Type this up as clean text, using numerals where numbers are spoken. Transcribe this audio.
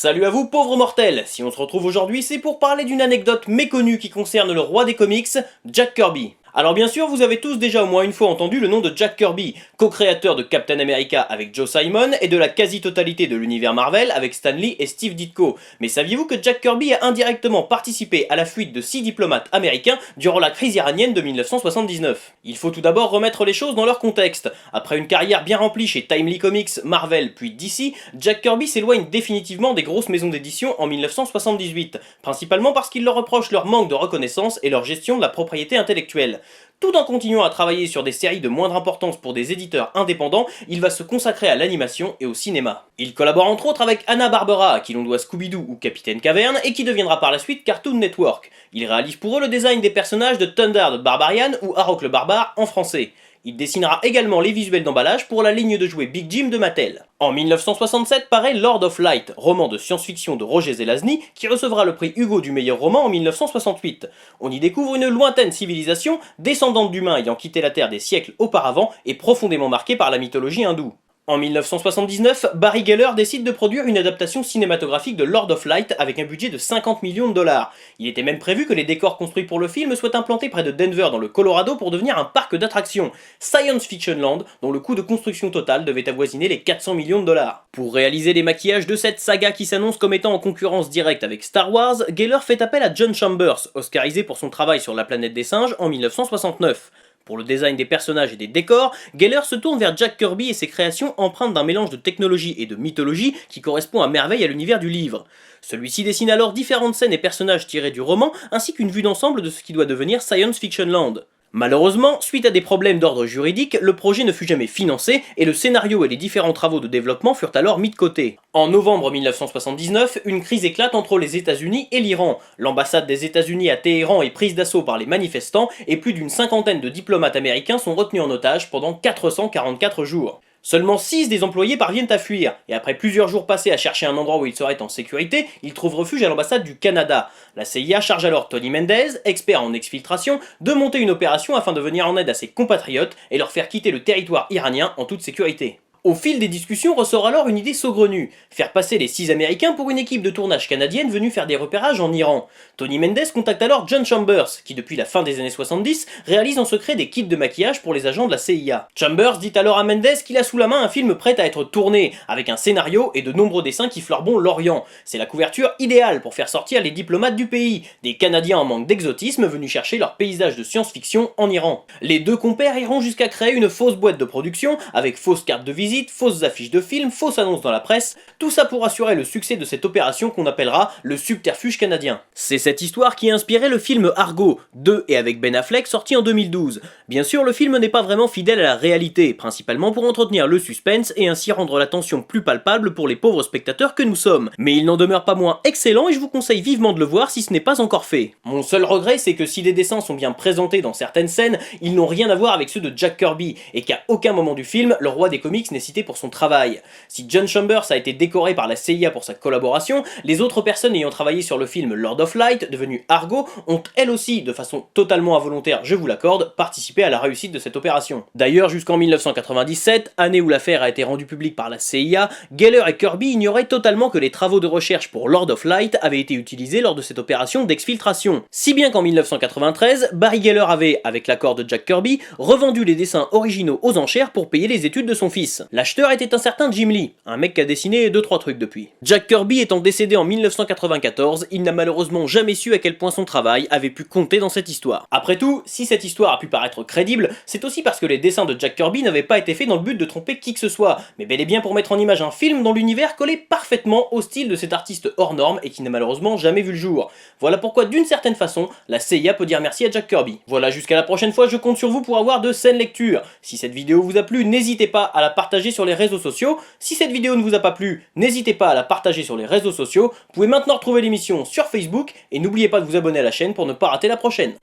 Salut à vous pauvres mortels. Si on se retrouve aujourd'hui, c'est pour parler d'une anecdote méconnue qui concerne le roi des comics, Jack Kirby. Alors bien sûr, vous avez tous déjà au moins une fois entendu le nom de Jack Kirby, co-créateur de Captain America avec Joe Simon et de la quasi-totalité de l'univers Marvel avec Stan Lee et Steve Ditko. Mais saviez-vous que Jack Kirby a indirectement participé à la fuite de 6 diplomates américains durant la crise iranienne de 1979? Il faut tout d'abord remettre les choses dans leur contexte. Après une carrière bien remplie chez Timely Comics, Marvel puis DC, Jack Kirby s'éloigne définitivement des grosses maisons d'édition en 1978, principalement parce qu'il leur reproche leur manque de reconnaissance et leur gestion de la propriété intellectuelle. Tout en continuant à travailler sur des séries de moindre importance pour des éditeurs indépendants, il va se consacrer à l'animation et au cinéma. Il collabore entre autres avec Hanna-Barbera, à qui l'on doit Scooby-Doo ou Capitaine Caverne, et qui deviendra par la suite Cartoon Network. Il réalise pour eux le design des personnages de Thunder the Barbarian ou Harrock le Barbare en français. Il dessinera également les visuels d'emballage pour la ligne de jouets Big Jim de Mattel. En 1967 paraît Lord of Light, roman de science-fiction de Roger Zelazny, qui recevra le prix Hugo du meilleur roman en 1968. On y découvre une lointaine civilisation, descendante d'humains ayant quitté la Terre des siècles auparavant et profondément marquée par la mythologie hindoue. En 1979, Barry Geller décide de produire une adaptation cinématographique de Lord of Light avec un budget de 50 millions de dollars. Il était même prévu que les décors construits pour le film soient implantés près de Denver dans le Colorado pour devenir un parc d'attractions, Science Fiction Land, dont le coût de construction total devait avoisiner les 400 millions de dollars. Pour réaliser les maquillages de cette saga qui s'annonce comme étant en concurrence directe avec Star Wars, Geller fait appel à John Chambers, oscarisé pour son travail sur la planète des singes en 1969. Pour le design des personnages et des décors, Geller se tourne vers Jack Kirby et ses créations empreintes d'un mélange de technologie et de mythologie qui correspond à merveille à l'univers du livre. Celui-ci dessine alors différentes scènes et personnages tirés du roman, ainsi qu'une vue d'ensemble de ce qui doit devenir Science Fiction Land. Malheureusement, suite à des problèmes d'ordre juridique, le projet ne fut jamais financé et le scénario et les différents travaux de développement furent alors mis de côté. En novembre 1979, une crise éclate entre les États-Unis et l'Iran. L'ambassade des États-Unis à Téhéran est prise d'assaut par les manifestants et plus d'une cinquantaine de diplomates américains sont retenus en otage pendant 444 jours. Seulement 6 des employés parviennent à fuir, et après plusieurs jours passés à chercher un endroit où ils seraient en sécurité, ils trouvent refuge à l'ambassade du Canada. La CIA charge alors Tony Mendez, expert en exfiltration, de monter une opération afin de venir en aide à ses compatriotes et leur faire quitter le territoire iranien en toute sécurité. Au fil des discussions ressort alors une idée saugrenue, faire passer les 6 Américains pour une équipe de tournage canadienne venue faire des repérages en Iran. Tony Mendez contacte alors John Chambers, qui depuis la fin des années 70 réalise en secret des kits de maquillage pour les agents de la CIA. Chambers dit alors à Mendez qu'il a sous la main un film prêt à être tourné, avec un scénario et de nombreux dessins qui fleurent bon l'Orient. C'est la couverture idéale pour faire sortir les diplomates du pays, des Canadiens en manque d'exotisme venus chercher leur paysage de science-fiction en Iran. Les deux compères iront jusqu'à créer une fausse boîte de production, avec fausse carte de visite, fausses affiches de films, fausses annonces dans la presse, tout ça pour assurer le succès de cette opération qu'on appellera le subterfuge canadien. C'est cette histoire qui a inspiré le film Argo, de et avec Ben Affleck, sorti en 2012. Bien sûr, le film n'est pas vraiment fidèle à la réalité, principalement pour entretenir le suspense et ainsi rendre la tension plus palpable pour les pauvres spectateurs que nous sommes. Mais il n'en demeure pas moins excellent et je vous conseille vivement de le voir si ce n'est pas encore fait. Mon seul regret, c'est que si les dessins sont bien présentés dans certaines scènes, ils n'ont rien à voir avec ceux de Jack Kirby, et qu'à aucun moment du film, le roi des comics n'est cité pour son travail. Si John Chambers a été décoré par la CIA pour sa collaboration, les autres personnes ayant travaillé sur le film Lord of Light, devenu Argo, ont elles aussi, de façon totalement involontaire, je vous l'accorde, participé à la réussite de cette opération. D'ailleurs, jusqu'en 1997, année où l'affaire a été rendue publique par la CIA, Geller et Kirby ignoraient totalement que les travaux de recherche pour Lord of Light avaient été utilisés lors de cette opération d'exfiltration. Si bien qu'en 1993, Barry Geller avait, avec l'accord de Jack Kirby, revendu les dessins originaux aux enchères pour payer les études de son fils. L'acheteur était un certain Jim Lee, un mec qui a dessiné 2-3 trucs depuis. Jack Kirby étant décédé en 1994, il n'a malheureusement jamais su à quel point son travail avait pu compter dans cette histoire. Après tout, si cette histoire a pu paraître crédible, c'est aussi parce que les dessins de Jack Kirby n'avaient pas été faits dans le but de tromper qui que ce soit, mais bel et bien pour mettre en image un film dont l'univers collait parfaitement au style de cet artiste hors norme et qui n'a malheureusement jamais vu le jour. Voilà pourquoi d'une certaine façon, la CIA peut dire merci à Jack Kirby. Voilà, jusqu'à la prochaine fois, je compte sur vous pour avoir de saines lectures. Si cette vidéo vous a plu, n'hésitez pas à la partager sur les réseaux sociaux. Si cette vidéo ne vous a pas plu, n'hésitez pas à la partager sur les réseaux sociaux. Vous pouvez maintenant retrouver l'émission sur Facebook et n'oubliez pas de vous abonner à la chaîne pour ne pas rater la prochaine.